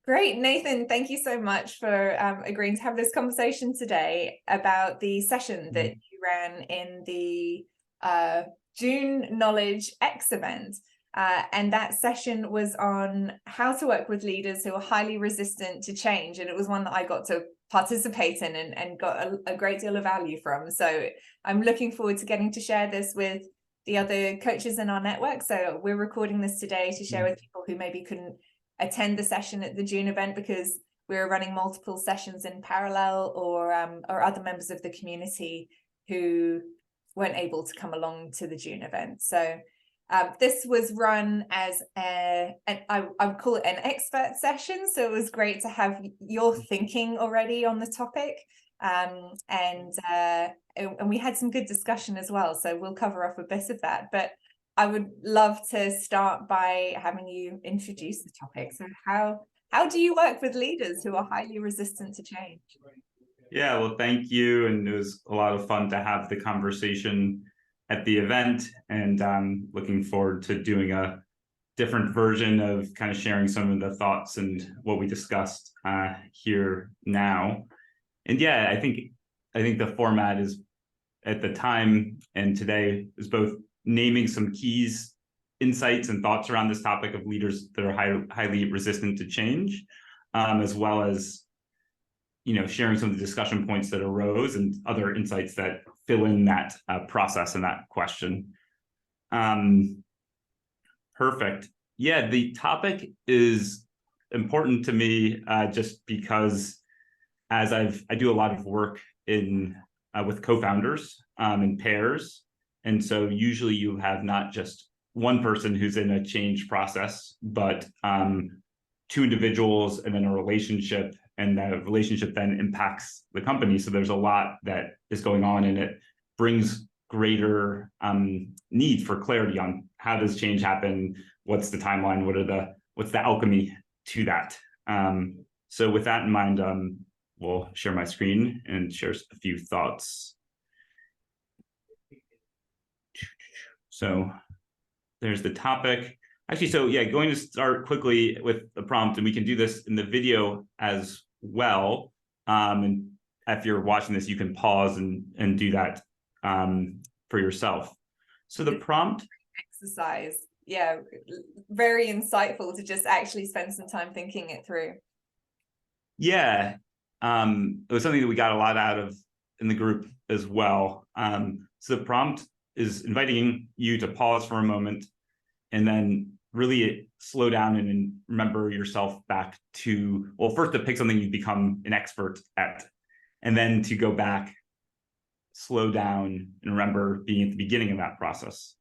Great, Nathan, thank you so much for agreeing to have this conversation today about the session that you ran in the June Knowledge X event. And that session was on how to work with leaders who are highly resistant to change. And it was one that I got to participate in and got a great deal of value from. So I'm looking forward to getting to share this with the other coaches in our network. So we're recording this today to share with people who maybe couldn't attend the session at the June event because we were running multiple sessions in parallel, or other members of the community who weren't able to come along to the June event. So this was run as I would call it an expert session. So it was great to have your thinking already on the topic. And we had some good discussion as well. So we'll cover off a bit of that. But I would love to start by having you introduce the topic. So how do you work with leaders who are highly resistant to change? Yeah, well, thank you. And it was a lot of fun to have the conversation at the event, and looking forward to doing a different version of kind of sharing some of the thoughts and what we discussed here now. And yeah, I think the format is, at the time and today, is both naming some keys, insights, and thoughts around this topic of leaders that are highly resistant to change, as well as sharing some of the discussion points that arose and other insights that fill in that process and that question. Perfect. Yeah, the topic is important to me just because as I do a lot of work with co-founders in pairs. And so usually you have not just one person who's in a change process, but two individuals and then a relationship, and that relationship then impacts the company. So there's a lot that is going on, and it brings greater need for clarity on how does change happen, what's the timeline, what's the alchemy to that. So with that in mind, we'll share my screen and share a few thoughts. So there's the topic. Actually, so yeah, going to start quickly with the prompt, and we can do this in the video as well. And if you're watching this, you can pause and do that for yourself. So the prompt exercise, yeah, very insightful to just actually spend some time thinking it through. Yeah, it was something that we got a lot out of in the group as well. So the prompt is inviting you to pause for a moment and then really slow down and remember yourself back to, well, first to pick something you've become an expert at, and then to go back, slow down, and remember being at the beginning of that process.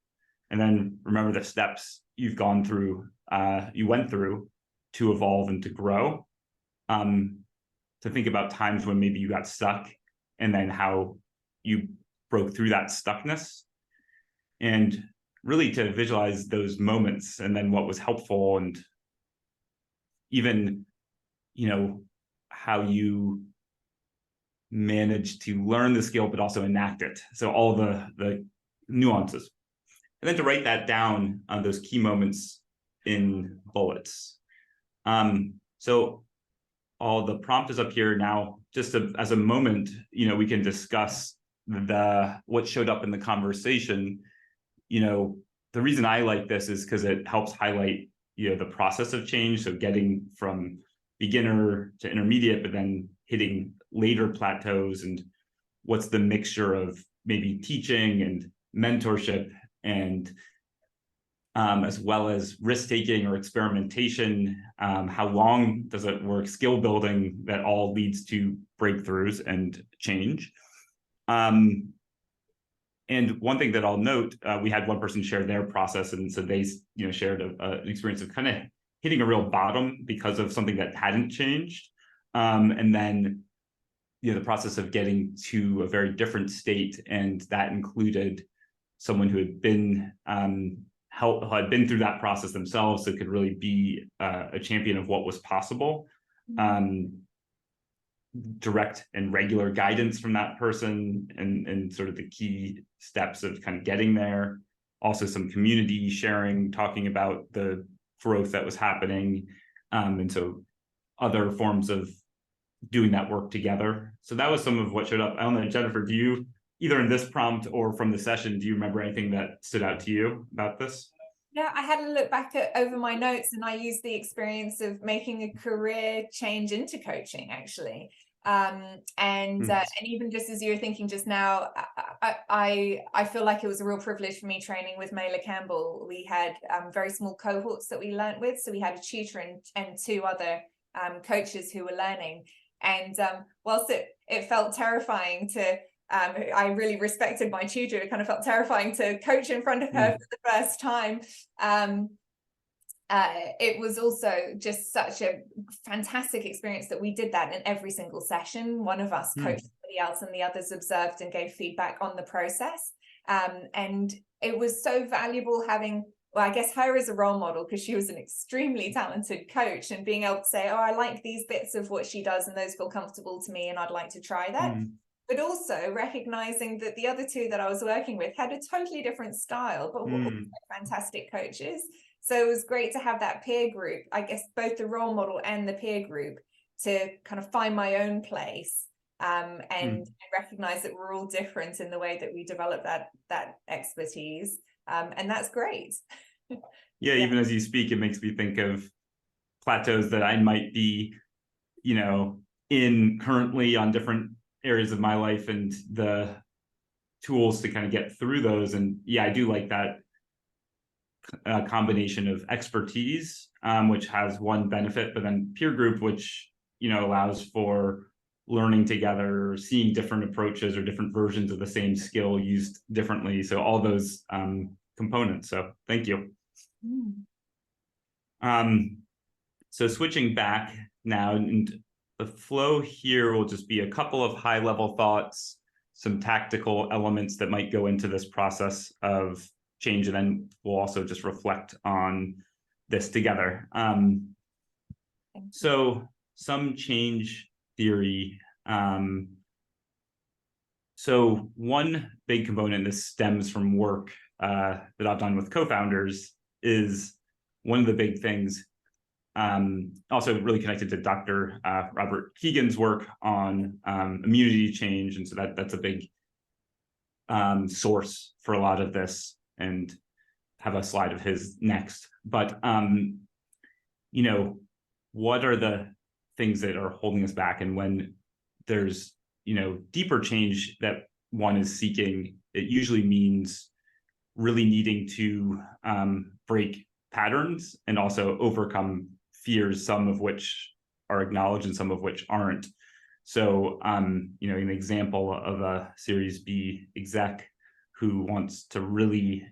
And then remember the steps you've gone through, you went through to evolve and to grow. To think about times when maybe you got stuck and then how you broke through that stuckness, and really to visualize those moments and then what was helpful, and even, how you managed to learn the skill, but also enact it. So all the nuances. And then to write that down on those key moments in bullets. So all the prompt is up here now, just as a moment, we can discuss what showed up in the conversation. The reason I like this is because it helps highlight, the process of change. So getting from beginner to intermediate, but then hitting later plateaus, and what's the mixture of maybe teaching and mentorship, and as well as risk-taking or experimentation. How long does it work? Skill building that all leads to breakthroughs and change. And one thing that I'll note, we had one person share their process, and so they, shared an experience of kind of hitting a real bottom because of something that hadn't changed, and then, the process of getting to a very different state, and that included someone who had been had been through that process themselves, so could really be a champion of what was possible. Direct and regular guidance from that person, and sort of the key steps of kind of getting there. Also some community sharing, talking about the growth that was happening. And so other forms of doing that work together. So that was some of what showed up. I don't know, Jennifer, do you, either in this prompt or from the session, do you remember anything that stood out to you about this? Yeah, I had a look back over my notes, and I used the experience of making a career change into coaching, actually. And even just as you were thinking just now, I feel like it was a real privilege for me training with Mayla Campbell. We had very small cohorts that we learnt with, so we had a tutor and two other coaches who were learning. And whilst it felt terrifying to I really respected my tutor. It kind of felt terrifying to coach in front of her for the first time. It was also just such a fantastic experience that we did that in every single session. One of us coached somebody else, and the others observed and gave feedback on the process. And it was so valuable having, well, I guess her as a role model, because she was an extremely talented coach, and being able to say, oh, I like these bits of what she does and those feel comfortable to me and I'd like to try that. But also recognizing that the other two that I was working with had a totally different style, but were also fantastic coaches. So it was great to have that peer group, I guess both the role model and the peer group, to kind of find my own place and recognize that we're all different in the way that we develop that expertise. And that's great. Yeah, even as you speak, it makes me think of plateaus that I might be, in currently on different areas of my life, and the tools to kind of get through those. And yeah, I do like that combination of expertise, which has one benefit, but then peer group, which allows for learning together, seeing different approaches or different versions of the same skill used differently. So all those components. So thank you. So switching back now, and the flow here will just be a couple of high-level thoughts, some tactical elements that might go into this process of change, and then we'll also just reflect on this together. So some change theory. So one big component, this stems from work that I've done with co-founders, is one of the big things, also really connected to Dr. Robert Keegan's work on immunity change. And so that's a big source for a lot of this, and have a slide of his next. But, what are the things that are holding us back? And when there's, deeper change that one is seeking, it usually means really needing to break patterns and also overcome fears, some of which are acknowledged and some of which aren't. So, an example of a Series B exec who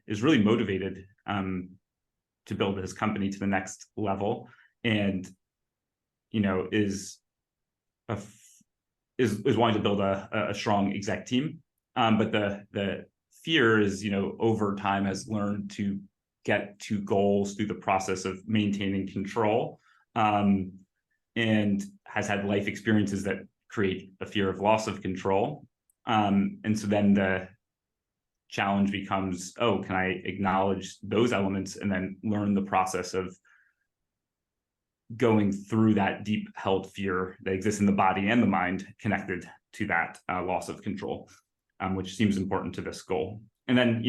is really motivated to build his company to the next level, and is wanting to build a strong exec team, but the fear is, over time has learned to get to goals through the process of maintaining control, and has had life experiences that create a fear of loss of control. And so then the challenge becomes, can I acknowledge those elements and then learn the process of going through that deep held fear that exists in the body and the mind connected to that loss of control, which seems important to this goal. And then,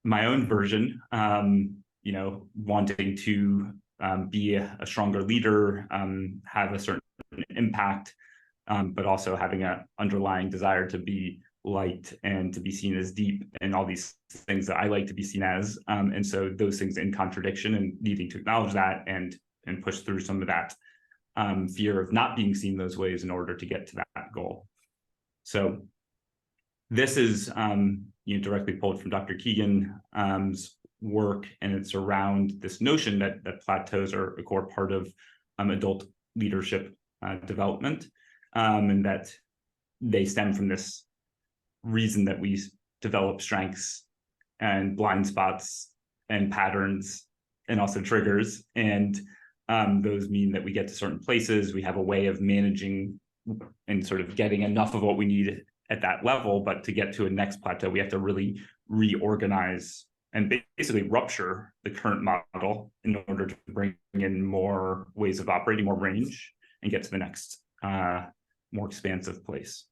my own version, wanting to be a stronger leader, have a certain impact, but also having an underlying desire to be liked and to be seen as deep, and all these things that I like to be seen as. And so those things in contradiction, and needing to acknowledge that and push through some of that fear of not being seen those ways in order to get to that goal. So this is directly pulled from Dr. Keegan's work, and it's around this notion that plateaus are a core part of adult leadership development, and that they stem from this reason that we develop strengths and blind spots and patterns and also triggers, and those mean that we get to certain places, we have a way of managing and sort of getting enough of what we need at that level, but to get to a next plateau, we have to really reorganize and basically rupture the current model in order to bring in more ways of operating, more range, and get to the next more expansive place.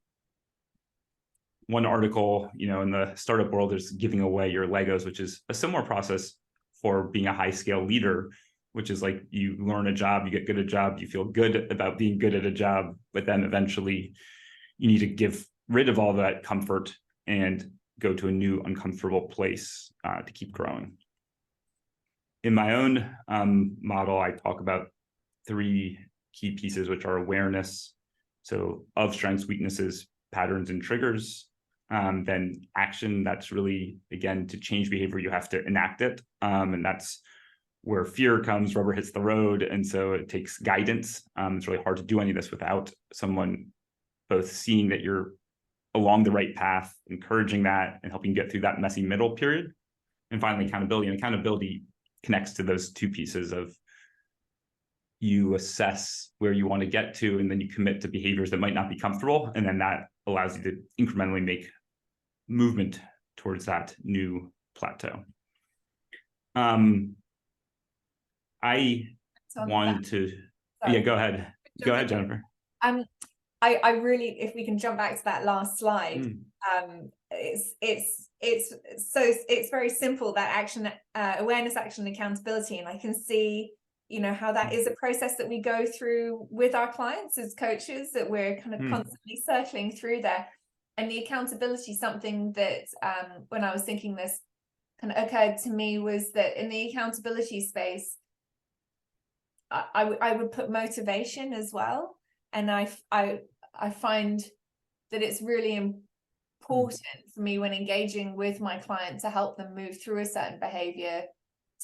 One article, in the startup world is giving away your Legos, which is a similar process for being a high scale leader, which is like you learn a job, you get good at a job, you feel good about being good at a job, but then eventually you need to give rid of all that comfort and go to a new uncomfortable place to keep growing. In my own model, I talk about 3 key pieces, which are awareness, so of strengths, weaknesses, patterns, and triggers. Then action, that's really, again, to change behavior, you have to enact it. And that's where fear comes, rubber hits the road. And so it takes guidance. It's really hard to do any of this without someone both seeing that you're along the right path, encouraging that, and helping get through that messy middle period. And finally, accountability. And accountability connects to those 2 pieces of you assess where you want to get to, and then you commit to behaviors that might not be comfortable. And then that allows you to incrementally make movement towards that new plateau. I want to, yeah, go ahead. Go ahead, Jennifer. I really, if we can jump back to that last slide, it's very simple, that action, awareness, action, accountability. And I can see, how that is a process that we go through with our clients as coaches, that we're kind of constantly circling through there. And the accountability, something that when I was thinking this kind of occurred to me, was that in the accountability space, I would put motivation as well. And I find that it's really important for me when engaging with my client to help them move through a certain behavior,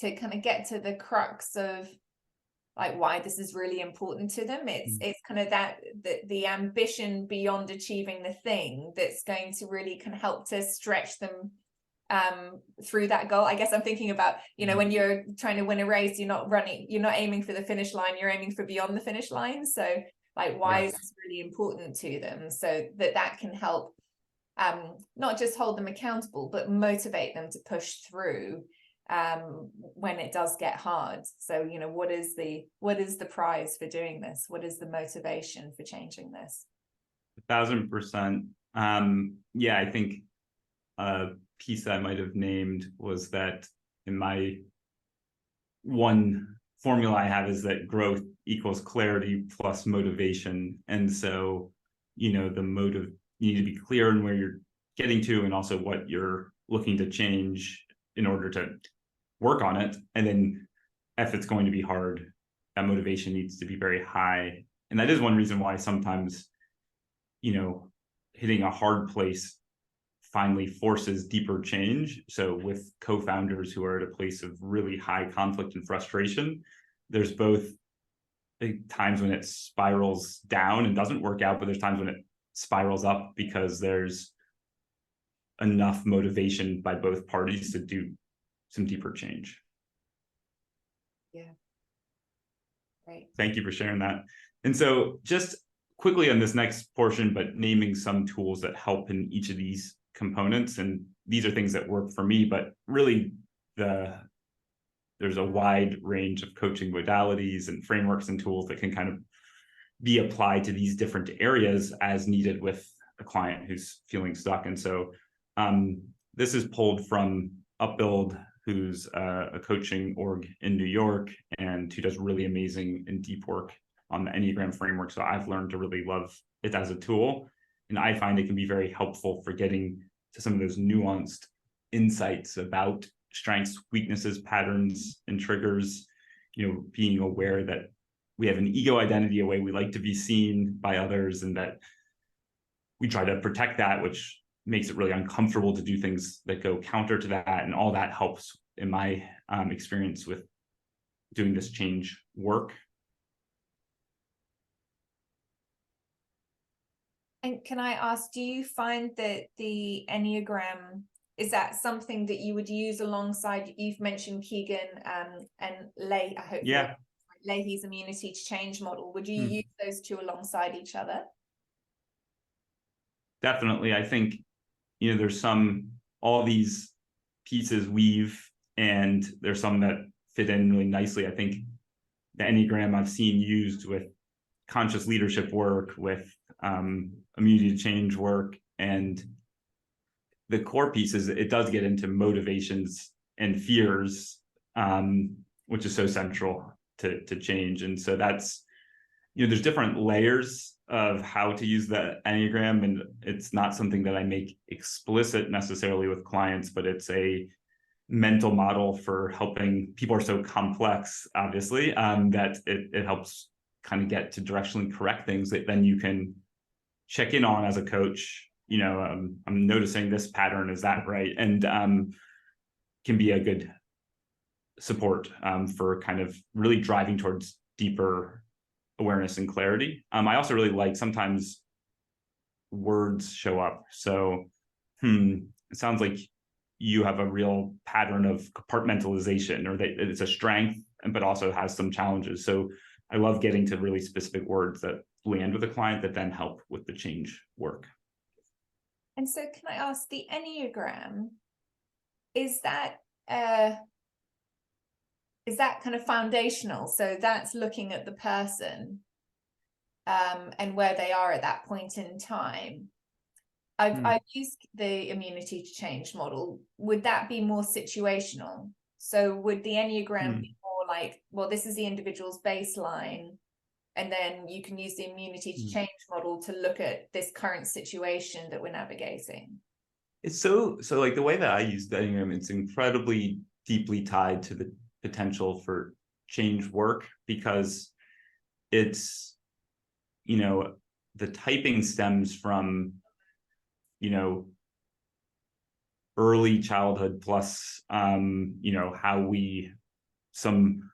to kind of get to the crux of like why this is really important to them. It's kind of that the ambition beyond achieving the thing that's going to really kind of help to stretch them through that goal. I guess I'm thinking about, when you're trying to win a race, you're not aiming for the finish line, you're aiming for beyond the finish line. So like, why is this really important to them, so that can help not just hold them accountable, but motivate them to push through when it does get hard. So, what is the prize for doing this? What is the motivation for changing this? 1,000%. Yeah, I think a piece I might have named was that in my one formula I have is that growth equals clarity plus motivation. And so, the motive, you need to be clear in where you're getting to, and also what you're looking to change in order to work on it. And then if it's going to be hard, that motivation needs to be very high. And that is one reason why sometimes, hitting a hard place finally forces deeper change. So with co-founders who are at a place of really high conflict and frustration, there's both times when it spirals down and doesn't work out, but there's times when it spirals up because there's enough motivation by both parties to do some deeper change. Yeah. Great. Thank you for sharing that. And so just quickly on this next portion, but naming some tools that help in each of these components. And these are things that work for me, but really there's a wide range of coaching modalities and frameworks and tools that can kind of be applied to these different areas as needed with a client who's feeling stuck. And so this is pulled from Upbuild, who's a coaching org in New York, and who does really amazing and deep work on the Enneagram framework. So I've learned to really love it as a tool. And I find it can be very helpful for getting to some of those nuanced insights about strengths, weaknesses, patterns, and triggers, being aware that we have an ego identity, a way we like to be seen by others, and that we try to protect that, which makes it really uncomfortable to do things that go counter to that. And all that helps in my experience with doing this change work. And can I ask, do you find that the Enneagram, is that something that you would use alongside, you've mentioned Keegan and Leigh, I hope Leahy's immunity to change model. Would you use those two alongside each other? Definitely. I think, there's all these pieces weave, and there's some that fit in really nicely. I think the Enneagram I've seen used with conscious leadership work, with immunity to change work, and the core pieces, it does get into motivations and fears, which is so central to change. And so that's, there's different layers of how to use the Enneagram, and it's not something that I make explicit necessarily with clients, but it's a mental model for helping. People are so complex, obviously, that it helps kind of get to directionally correct things that then you can check in on as a coach. I'm noticing this pattern, is that right? And can be a good support for kind of really driving towards deeper awareness and clarity. I also really like, sometimes words show up. So it sounds like you have a real pattern of compartmentalization, or that it's a strength, but also has some challenges. So I love getting to really specific words that land with a client that then help with the change work. And so can I ask, the Enneagram, is that kind of foundational? So that's looking at the person and where they are at that point in time. I've used the immunity to change model. Would that be more situational? So would the Enneagram be more like, well, this is the individual's baseline, and then you can use the immunity to change model to look at this current situation that we're navigating? It's so like the way that I use the Enneagram, it's incredibly deeply tied to the potential for change work, because it's, the typing stems from, early childhood plus, how some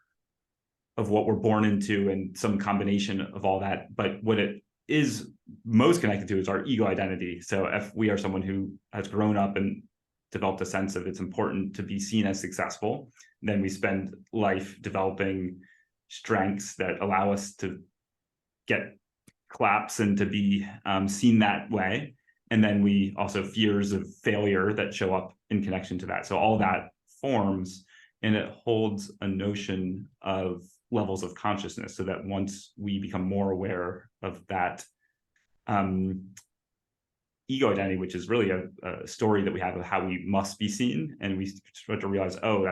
of what we're born into and some combination of all that. But what it is most connected to is our ego identity. So if we are someone who has grown up and developed a sense of it's important to be seen as successful, then we spend life developing strengths that allow us to get claps and to be seen that way. And then we also fears of failure that show up in connection to that. So all that forms, and it holds a notion of levels of consciousness, so that once we become more aware of that ego identity, which is really a story that we have of how we must be seen, and we start to realize, oh,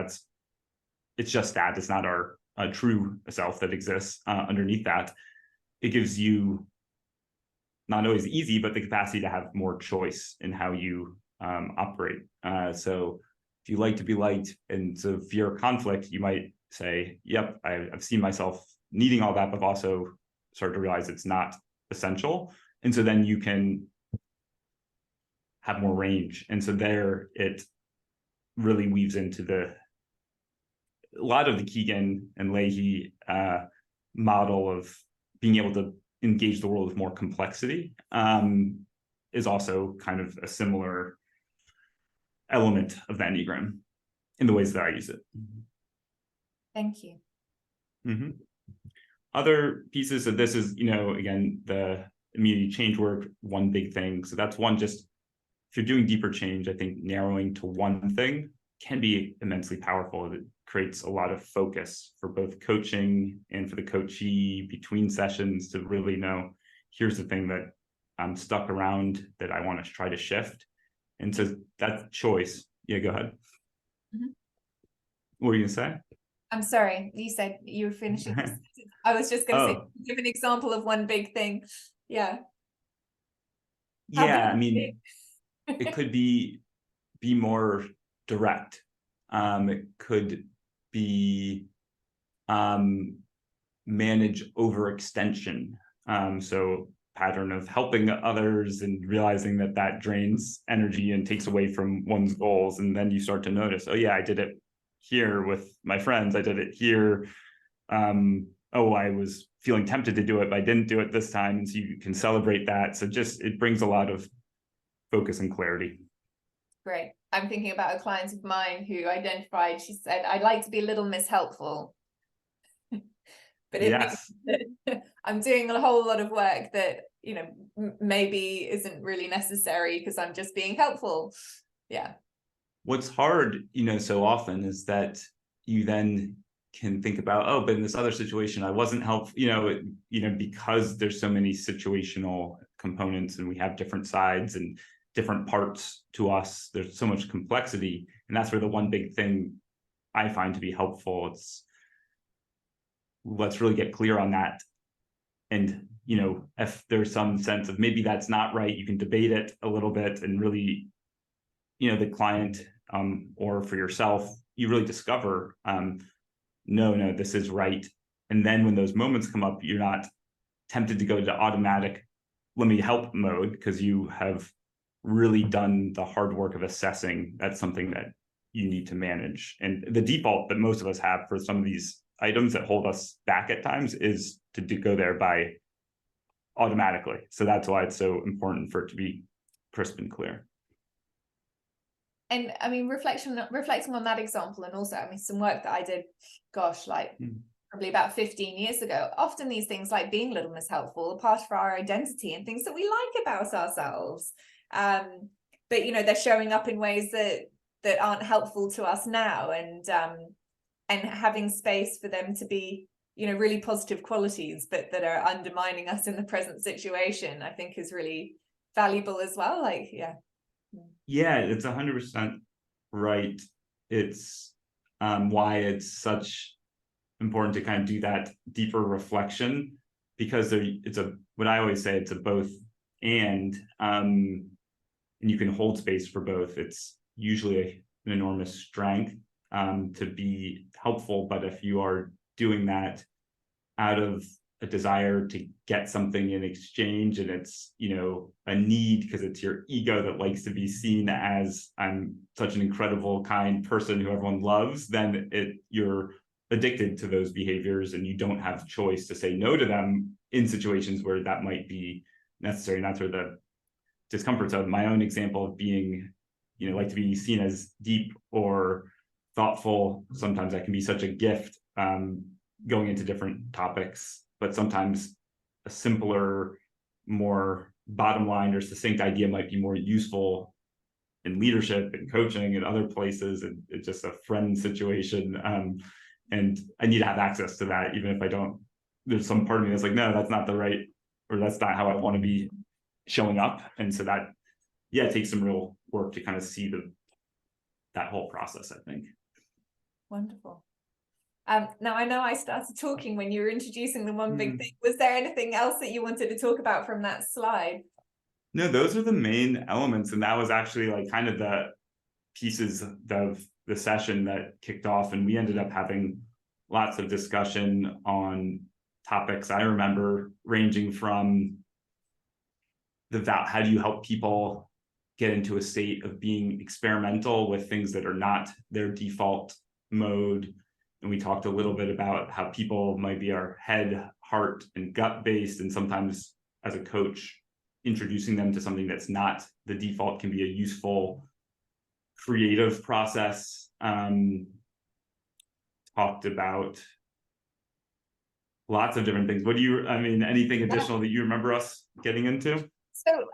it's just that, it's not our true self that exists underneath that. It gives you, not always easy, but the capacity to have more choice in how you operate. So if you like to be liked, and so fear of conflict, you might say, yep, I've seen myself needing all that, but also start to realize it's not essential. And so then you can have more range. And so there it really weaves into a lot of the Keegan and Leahy model of being able to engage the world with more complexity, is also kind of a similar element of the Enneagram in the ways that I use it. Thank you. Other pieces of this is, again, the immunity change work, one big thing. So that's one, just if you're doing deeper change, I think narrowing to one thing can be immensely powerful. It creates a lot of focus for both coaching and for the coachee between sessions to really know, here's the thing that I'm stuck around that I want to try to shift. And so that choice. Yeah, go ahead. What were you gonna say? I'm sorry, you said you were finishing. I was just going to say, give an example of one big thing. Yeah. Yeah, I mean, it could be more direct. It could be manage overextension. So pattern of helping others and realizing that drains energy and takes away from one's goals. And then you start to notice, oh yeah, I did it here with my friends. I did it here. Oh, I was feeling tempted to do it, but I didn't do it this time. And so you can celebrate that. So just, it brings a lot of focus and clarity. Great. I'm thinking about a client of mine who identified, she said, I'd like to be a little Miss Helpful. But it means that I'm doing a whole lot of work that, maybe isn't really necessary because I'm just being helpful. Yeah. what's hard, so often is that you then can think about, oh, but in this other situation, I wasn't helpful, because there's so many situational components and we have different sides and different parts to us. There's so much complexity. And that's where the one big thing I find to be helpful, it's let's really get clear on that. And, if there's some sense of maybe that's not right, you can debate it a little bit and really, the client or for yourself, you really discover, no, this is right. And then when those moments come up, you're not tempted to go to automatic, let me help mode, because you have really done the hard work of assessing that's something that you need to manage. And the default that most of us have for some of these items that hold us back at times is to go there by automatically. So that's why it's so important for it to be crisp and clear. And I mean, reflecting on that example, and also, I mean, some work that I did, probably about 15 years ago, often these things like being little miss helpful are part of our identity and things that we like about ourselves. But, they're showing up in ways that aren't helpful to us now, and having space for them to be, really positive qualities, but that are undermining us in the present situation, I think is really valuable as well. Yeah, it's 100% right. It's why it's such important to kind of do that deeper reflection, because what I always say, it's a both and you can hold space for both. It's usually an enormous strength to be helpful, but if you are doing that out of a desire to get something in exchange, and it's a need because it's your ego that likes to be seen as, I'm such an incredible, kind person who everyone loves, then you're addicted to those behaviors, and you don't have choice to say no to them in situations where that might be necessary. And that's where the discomforts of my own example of being, like to be seen as deep or thoughtful, sometimes that can be such a gift going into different topics. But sometimes a simpler, more bottom line or succinct idea might be more useful in leadership and coaching and other places. And it's just a friend situation. And I need to have access to that, even if I don't. There's some part of me that's like, no, that's not the right, or that's not how I want to be showing up. And so that, it takes some real work to kind of see that whole process, I think. Wonderful. Now, I know I started talking when you were introducing the one big thing. Was there anything else that you wanted to talk about from that slide? No, those are the main elements. And that was actually like kind of the pieces of the session that kicked off. And we ended up having lots of discussion on topics I remember ranging from how do you help people get into a state of being experimental with things that are not their default mode. And we talked a little bit about how people might be our head, heart, and gut based. And sometimes as a coach, introducing them to something that's not the default can be a useful creative process. Talked about lots of different things. Anything additional that you remember us getting into? So,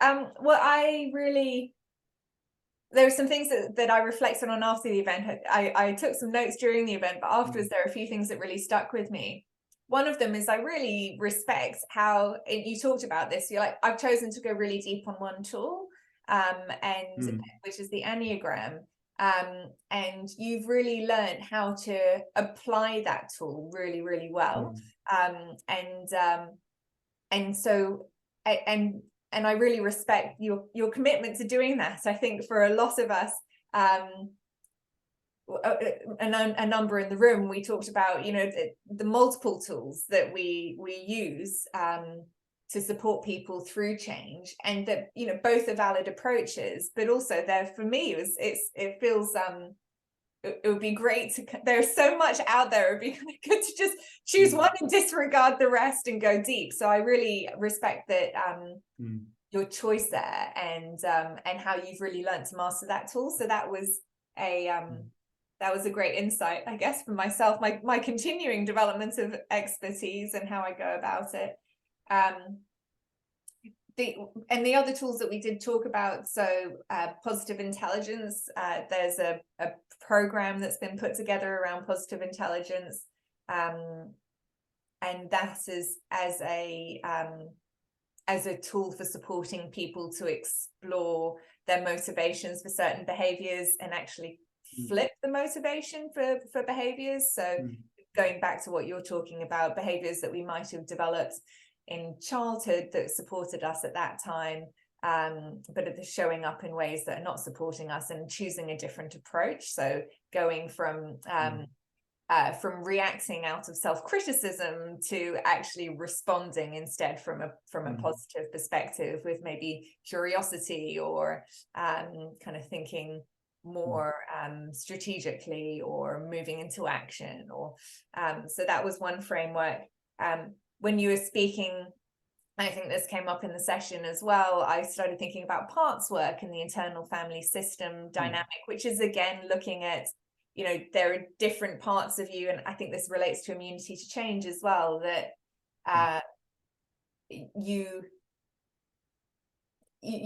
there are some things that I reflected on after the event. I took some notes during the event, but afterwards there are a few things that really stuck with me. One of them is I really respect how you talked about this. You're like, I've chosen to go really deep on one tool, which is the Enneagram. And you've really learned how to apply that tool really, really well. And I really respect your commitment to doing that. I think for a lot of us, a number in the room, we talked about, the multiple tools that we use to support people through change, and that, both are valid approaches, but also for me, it feels, it would be great to, there's so much out there. It'd be good to just choose one and disregard the rest and go deep. So I really respect that, your choice there, and how you've really learned to master that tool. So that was a great insight, I guess, for myself, my continuing development of expertise and how I go about it. the other tools that we did talk about, so positive intelligence, there's a program that's been put together around positive intelligence, and that is as a tool for supporting people to explore their motivations for certain behaviors and actually flip the motivation for behaviors. So going back to what you're talking about, behaviors that we might have developed in childhood that supported us at that time, but are showing up in ways that are not supporting us, and choosing a different approach. So going from reacting out of self-criticism to actually responding instead from a positive perspective, with maybe curiosity, or kind of thinking more strategically, or moving into action, or so that was one framework. When you were speaking, I think this came up in the session as well, I started thinking about parts work and the internal family system dynamic, which is again looking at, you know, there are different parts of you, and I think this relates to immunity to change as well, that you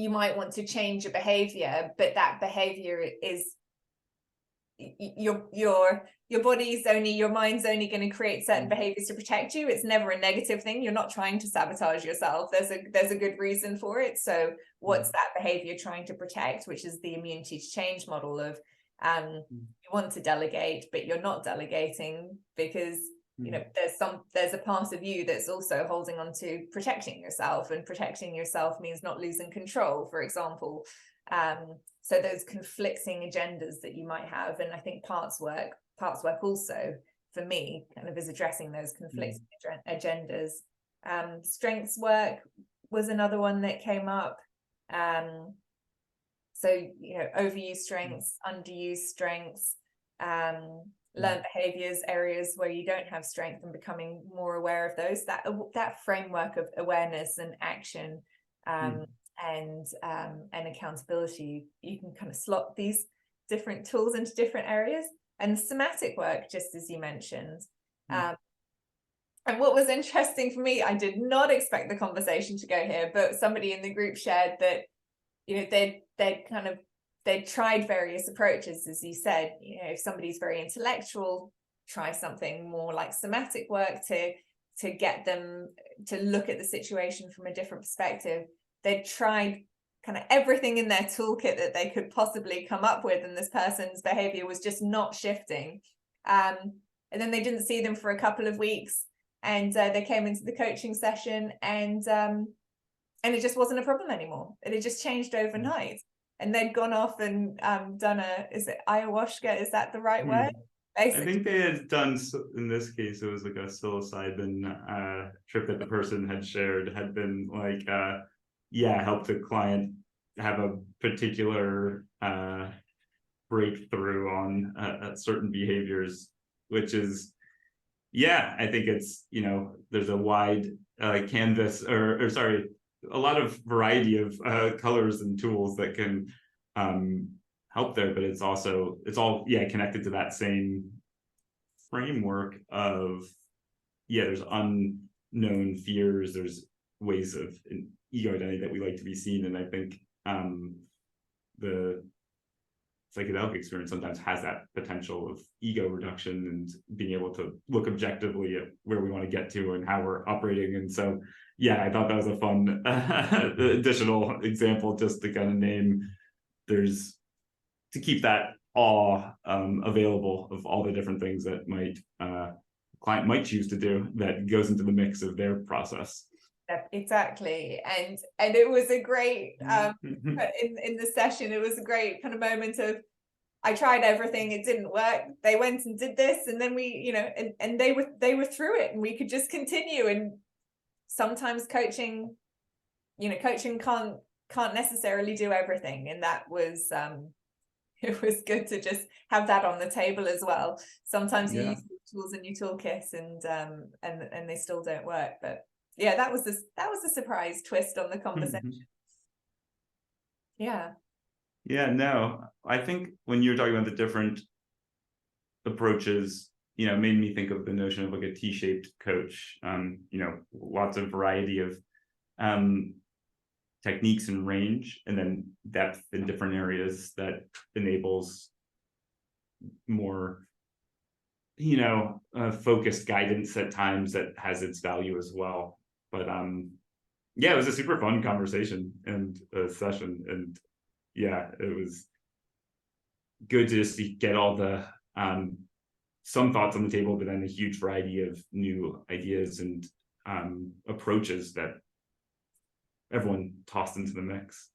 might want to change a behavior, but that behavior is your body's only, your mind's only going to create certain behaviors to protect you. It's never a negative thing. You're not trying to sabotage yourself. There's a good reason for it. So what's that behavior trying to protect, which is the immunity to change model of you want to delegate, but you're not delegating because you know there's a part of you that's also holding on to protecting yourself, and protecting yourself means not losing control, for example. So those conflicting agendas that you might have, and I think parts work also for me kind of is addressing those conflicting agendas. Strengths work was another one that came up. So, you know, overused strengths, underused strengths, learned behaviors, areas where you don't have strength, and becoming more aware of those, that framework of awareness and action, and accountability. You can kind of slot these different tools into different areas. And somatic work, just as you mentioned. And what was interesting for me, I did not expect the conversation to go here, but somebody in the group shared that, you know, they'd tried various approaches, as you said. You know, if somebody's very intellectual, try something more like somatic work to get them to look at the situation from a different perspective. They'd tried kind of everything in their toolkit that they could possibly come up with, and this person's behavior was just not shifting. And then they didn't see them for a couple of weeks, and they came into the coaching session, and it just wasn't a problem anymore. It had just changed overnight. And they'd gone off and done is it ayahuasca? Is that the right word? Basically. I think they had done, in this case, it was like a psilocybin trip that the person had shared, had been like, help the client have a particular breakthrough on certain behaviors, which is, I think it's, you know, there's a wide canvas, or sorry, a lot of variety of colors and tools that can help there, but it's all connected to that same framework of there's unknown fears, there's ways of ego identity that we like to be seen, and I think the psychedelic experience sometimes has that potential of ego reduction and being able to look objectively at where we want to get to and how we're operating. And so I thought that was a fun additional example just to kind of name, there's to keep that awe available of all the different things that client might choose to do that goes into the mix of their process. Exactly. And it was a great in the session, it was a great kind of moment of, I tried everything, it didn't work, they went and did this, and then we, you know, and they were through it, and we could just continue. And sometimes coaching can't necessarily do everything, and that was it was good to just have that on the table as well. Sometimes you use tools in your toolkit and they still don't work, but that was a surprise twist on the conversation. No, I think when you were talking about the different approaches, you know, made me think of the notion of like a T-shaped coach. You know, lots of variety of techniques and range, and then depth in different areas that enables more, focused guidance at times that has its value as well. But yeah, it was a super fun conversation and session, and yeah, it was good to just get all the some thoughts on the table, but then a huge variety of new ideas and approaches that everyone tossed into the mix.